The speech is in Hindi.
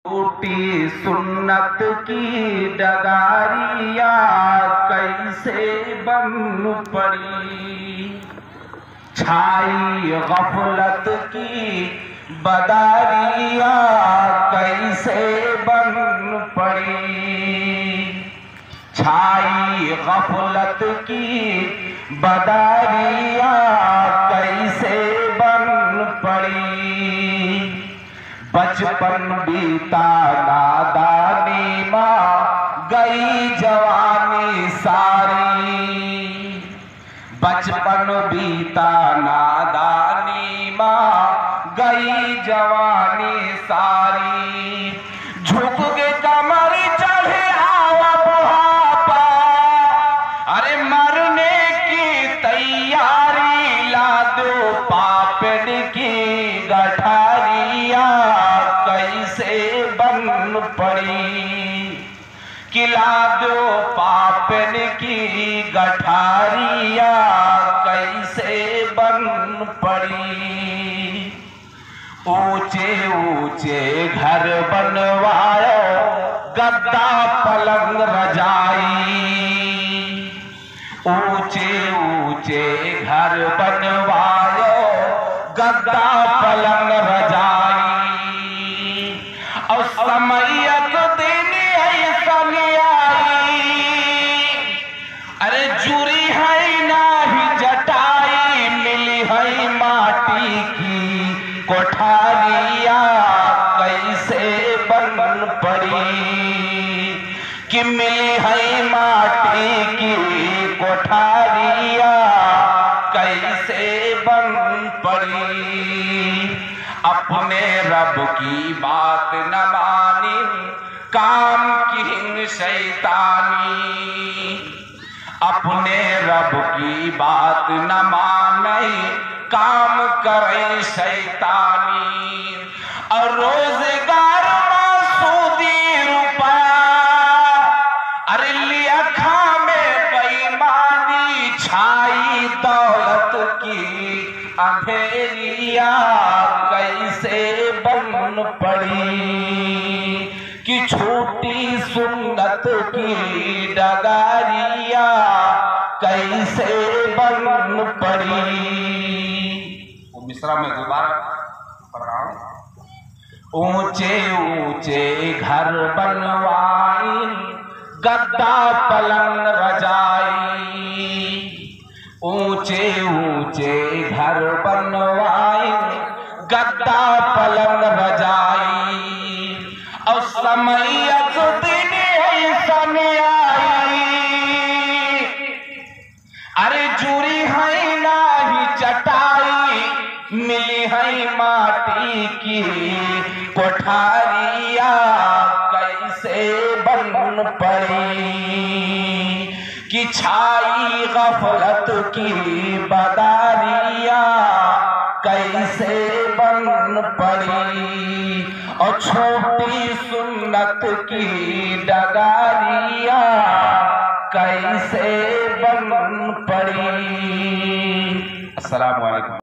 टूटी सुन्नत की डगारिया कैसे बन पड़ी, छाई गफलत की बदारिया कैसे बन पड़ी, छाई गफलत की बदारिया कैसे बन पड़ी। बचपन बीता नादानी माँ गई जवानी सारी, बचपन बीता नादानी माँ गई जवानी सारी। झुक के कमर चढ़े आवा बुढ़ापा, अरे मरने की तैयारी, ला दो पापन की गठारिया कैसे बन पड़ी, किला दो पापन की गठारिया कैसे बन पड़ी। ऊंचे ऊंचे घर बनवायो गद्दा पलंग रजाई, ऊंचे ऊंचे घर बनवायो गद्दा पलंग रजाई। और समयक दिन ऐसा आई, अरे जुरी है नाही जटाई, मिली है माटी की कोठारिया कैसे बन पड़ी, कि मिली है माटी की कोठारिया कैसे बन पड़ी। अपने रब की बात न मानी, काम की शैतानी, अपने रब की बात न माने, काम करे शैतानी। और रोजगार सूदी रुपया, अरे लिया खा में बेईमानी, छाई दौलत की अंधेरिया कैसे बन पड़ी, कि छूटी सुन्नत की डगारिया कैसे बन पड़ी। वो मिश्रा में दोबारा पढ़ रहा हूं। ऊंचे ऊंचे घर बनवाई गद्दा पलंग रजाई, ऊंचे ऊंचे घर बनवाई गद्दा पलंग रजाई। और समयक दिन ऐसा आई, अरे जुरी है नाही चटाई, मिली है माटी की कोठारिया कैसे बन पड़ी, कि छाई गफलत की बदारिया कैसे बन पड़ी। और छोटी सुन्नत की डगारिया कैसे बन पड़ी। अस्सलाम वालेकुम।